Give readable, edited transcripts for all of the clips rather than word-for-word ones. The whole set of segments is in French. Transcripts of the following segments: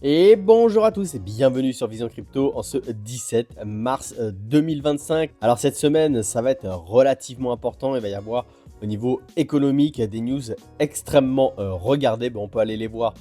Et bonjour à tous et bienvenue sur Vision Crypto en ce 17 mars 2025. Alors cette semaine, ça va être relativement important. Il va y avoir au niveau économique des news extrêmement regardées. On peut aller les voir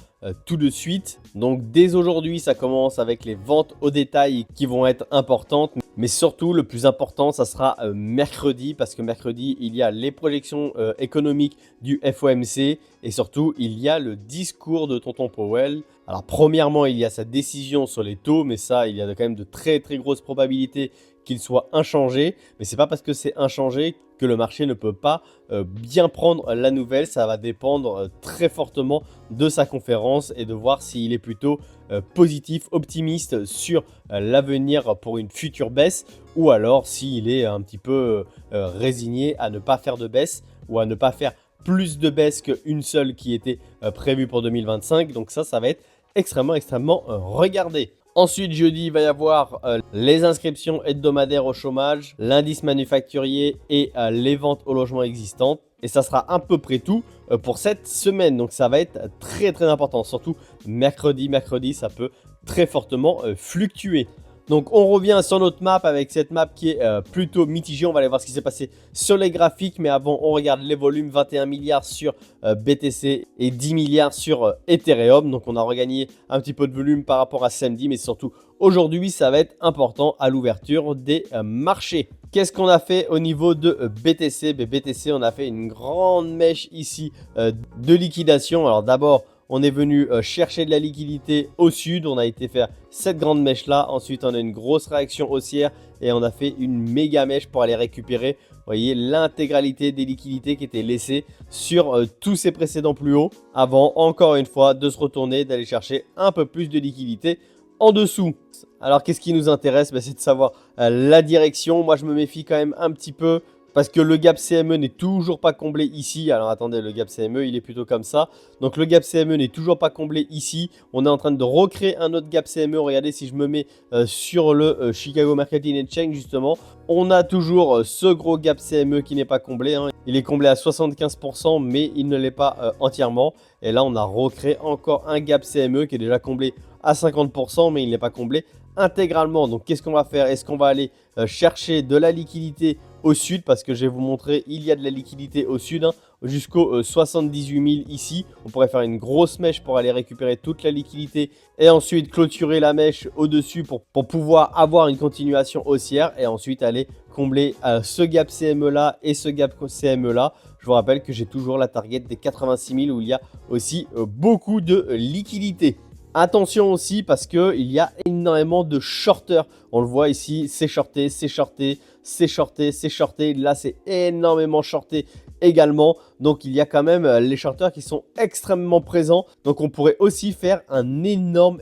tout de suite. Donc dès aujourd'hui, ça commence avec les ventes au détail qui vont être importantes. Mais surtout, le plus important, ça sera mercredi parce que mercredi, il y a les projections économiques du FOMC et surtout, il y a le discours de Tonton Powell. Alors premièrement, il y a sa décision sur les taux, mais ça, il y a quand même de très très grosses probabilités qu'il soit inchangé. Mais c'est pas parce que c'est inchangé que le marché ne peut pas bien prendre la nouvelle. Ça va dépendre très fortement de sa conférence et de voir s'il est plutôt positif, optimiste sur l'avenir pour une future baisse ou alors s'il est un petit peu résigné à ne pas faire de baisse ou à ne pas faire plus de baisse qu'une seule qui était prévue pour 2025. Donc ça va être extrêmement regardé. Ensuite, jeudi, il va y avoir les inscriptions hebdomadaires au chômage, l'indice manufacturier et les ventes au logement existantes. Et ça sera à peu près tout pour cette semaine. Donc ça va être très très important. Surtout mercredi, ça peut très fortement fluctuer. Donc on revient sur notre map avec cette map qui est plutôt mitigée. On va aller voir ce qui s'est passé sur les graphiques. Mais avant, on regarde les volumes. 21 milliards sur BTC et 10 milliards sur Ethereum. Donc on a regagné un petit peu de volume par rapport à samedi. Mais surtout, aujourd'hui, ça va être important à l'ouverture des marchés. Qu'est-ce qu'on a fait au niveau de BTC? BTC, on a fait une grande mèche ici de liquidation. Alors d'abord, on est venu chercher de la liquidité au sud. On a été faire cette grande mèche là. Ensuite, on a une grosse réaction haussière et on a fait une méga mèche pour aller récupérer, vous voyez, l'intégralité des liquidités qui étaient laissées sur tous ces précédents plus hauts avant, encore une fois, de se retourner, d'aller chercher un peu plus de liquidité en dessous. Alors, qu'est-ce qui nous intéresse? C'est de savoir la direction. Moi, je me méfie quand même un petit peu parce que le gap CME n'est toujours pas comblé ici. Alors attendez, le gap CME, il est plutôt comme ça. Donc le gap CME n'est toujours pas comblé ici. On est en train de recréer un autre gap CME. Regardez, si je me mets sur le Chicago Mercantile Exchange, justement, on a toujours ce gros gap CME qui n'est pas comblé. Il est comblé à 75%, mais il ne l'est pas entièrement. Et là, on a recréé encore un gap CME qui est déjà comblé à 50%, mais il n'est pas comblé intégralement. Donc qu'est-ce qu'on va faire? Est-ce qu'on va aller chercher de la liquidité au sud? Parce que je vais vous montrer, il y a de la liquidité au sud, jusqu'aux 78 000 ici. On pourrait faire une grosse mèche pour aller récupérer toute la liquidité et ensuite clôturer la mèche au-dessus pour pouvoir avoir une continuation haussière et ensuite aller combler ce gap CME là et ce gap CME là. Je vous rappelle que j'ai toujours la target des 86 000 où il y a aussi beaucoup de liquidité. Attention aussi parce qu'il y a énormément de shorters. On le voit ici, c'est shorté, c'est shorté, c'est shorté, c'est shorté. Là, c'est énormément shorté également. Donc, il y a quand même les shorters qui sont extrêmement présents. Donc, on pourrait aussi faire un énorme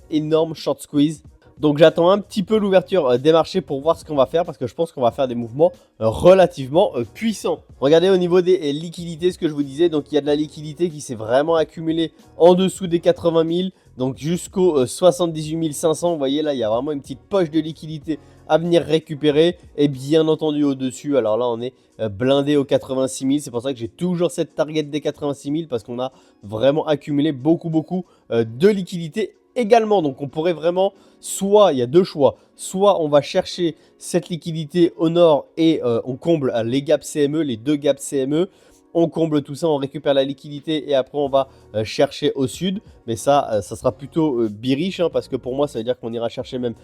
short squeeze. Donc, j'attends un petit peu l'ouverture des marchés pour voir ce qu'on va faire parce que je pense qu'on va faire des mouvements relativement puissants. Regardez au niveau des liquidités, ce que je vous disais. Donc, il y a de la liquidité qui s'est vraiment accumulée en dessous des 80 000. Donc, jusqu'aux 78 500. Vous voyez là, il y a vraiment une petite poche de liquidité à venir récupérer. Et bien entendu, au-dessus, alors là, on est blindé aux 86 000. C'est pour ça que j'ai toujours cette target des 86 000 parce qu'on a vraiment accumulé beaucoup de liquidité également. Donc on pourrait vraiment, soit il y a deux choix, soit on va chercher cette liquidité au nord et on comble les gaps CME, les deux gaps CME, on comble tout ça, on récupère la liquidité et après on va chercher au sud. Mais ça sera plutôt bearish parce que pour moi ça veut dire qu'on ira chercher même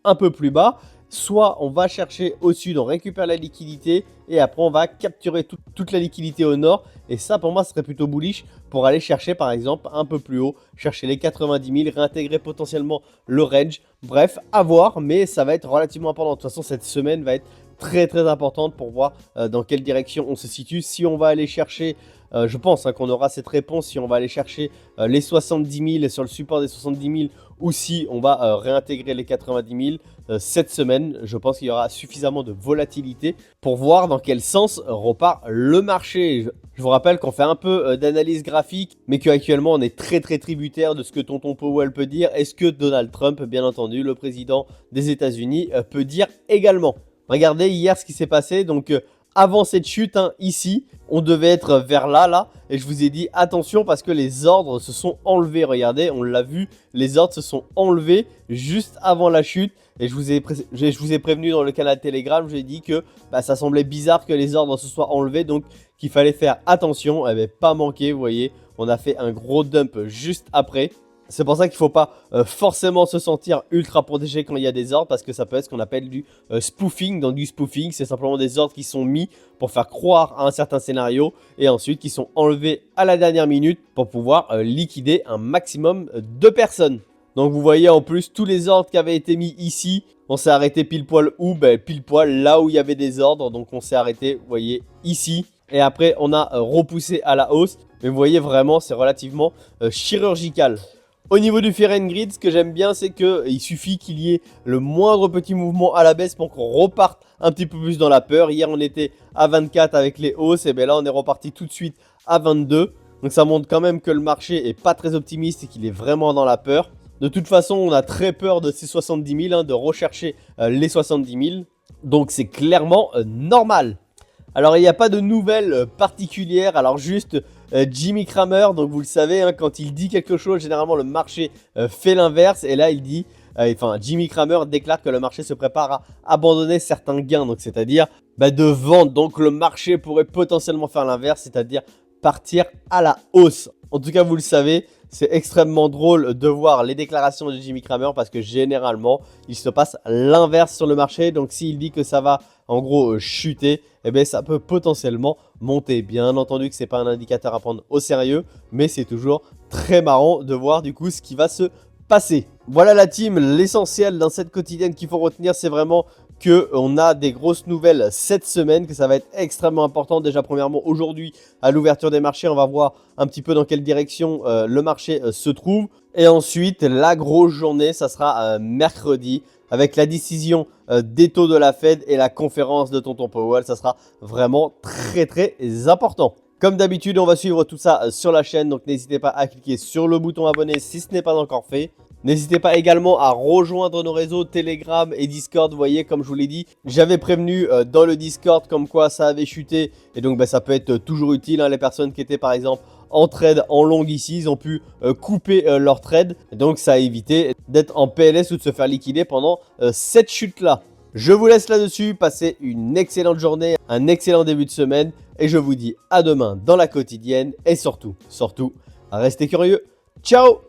un peu plus bas. Soit on va chercher au sud, on récupère la liquidité et après on va capturer toute la liquidité au nord. Et ça pour moi ce serait plutôt bullish pour aller chercher par exemple un peu plus haut, chercher les 90 000, réintégrer potentiellement le range. Bref, à voir, mais ça va être relativement important. De toute façon cette semaine va être très importante pour voir dans quelle direction on se situe. Si on va aller chercher, je pense qu'on aura cette réponse, si on va aller chercher les 70 000 sur le support des 70 000 ou si on va réintégrer les 90 000 cette semaine. Je pense qu'il y aura suffisamment de volatilité pour voir dans quel sens repart le marché. Je vous rappelle qu'on fait un peu d'analyse graphique, mais qu'actuellement on est très tributaire de ce que Tonton Powell peut dire et ce que Donald Trump, bien entendu, le président des États-Unis, peut dire également. Regardez hier ce qui s'est passé. Donc avant cette chute, hein, ici, on devait être vers là, et je vous ai dit attention parce que les ordres se sont enlevés, regardez, on l'a vu, les ordres se sont enlevés juste avant la chute, et je vous ai prévenu dans le canal Telegram, j'ai dit que ça semblait bizarre que les ordres se soient enlevés, donc qu'il fallait faire attention, elle n'avait pas manqué, vous voyez, on a fait un gros dump juste après. C'est pour ça qu'il ne faut pas forcément se sentir ultra protégé quand il y a des ordres, parce que ça peut être ce qu'on appelle du spoofing. Donc du spoofing, c'est simplement des ordres qui sont mis pour faire croire à un certain scénario et ensuite qui sont enlevés à la dernière minute pour pouvoir liquider un maximum de personnes. Donc vous voyez en plus tous les ordres qui avaient été mis ici, on s'est arrêté pile poil où? Pile poil là où il y avait des ordres, donc on s'est arrêté, vous voyez, ici. Et après on a repoussé à la hausse, mais vous voyez vraiment c'est relativement chirurgical. Au niveau du Fear and Greed, ce que j'aime bien, c'est qu'il suffit qu'il y ait le moindre petit mouvement à la baisse pour qu'on reparte un petit peu plus dans la peur. Hier, on était à 24 avec les hausses, et bien là, on est reparti tout de suite à 22. Donc ça montre quand même que le marché est pas très optimiste et qu'il est vraiment dans la peur. De toute façon, on a très peur de ces 70 000, hein, de rechercher les 70 000. Donc c'est clairement normal. Alors il n'y a pas de nouvelles particulières, alors juste Jimmy Cramer, donc vous le savez, hein, quand il dit quelque chose, généralement le marché fait l'inverse, et là il dit, Jimmy Cramer déclare que le marché se prépare à abandonner certains gains, donc c'est-à-dire de vendre, donc le marché pourrait potentiellement faire l'inverse, c'est-à-dire partir à la hausse. En tout cas vous le savez, c'est extrêmement drôle de voir les déclarations de Jimmy Cramer parce que généralement il se passe l'inverse sur le marché, donc s'il dit que ça va en gros chuter, eh bien ça peut potentiellement monter. Bien entendu que c'est pas un indicateur à prendre au sérieux, mais c'est toujours très marrant de voir du coup ce qui va se passer. Voilà la team, l'essentiel dans cette quotidienne qu'il faut retenir, c'est vraiment qu'on a des grosses nouvelles cette semaine, que ça va être extrêmement important. Déjà premièrement aujourd'hui à l'ouverture des marchés, on va voir un petit peu dans quelle direction le marché se trouve. Et ensuite la grosse journée, ça sera mercredi avec la décision des taux de la Fed et la conférence de Tonton Powell. Ça sera vraiment très important. Comme d'habitude, on va suivre tout ça sur la chaîne, donc n'hésitez pas à cliquer sur le bouton abonner si ce n'est pas encore fait. N'hésitez pas également à rejoindre nos réseaux Telegram et Discord. Vous voyez, comme je vous l'ai dit, j'avais prévenu dans le Discord comme quoi ça avait chuté. Et donc ça peut être toujours utile, hein, les personnes qui étaient par exemple en trade en long ici, ils ont pu couper leur trade. Donc ça a évité d'être en PLS ou de se faire liquider pendant cette chute là. Je vous laisse là-dessus, passez une excellente journée, un excellent début de semaine. Et je vous dis à demain dans la quotidienne. Et surtout, restez curieux. Ciao!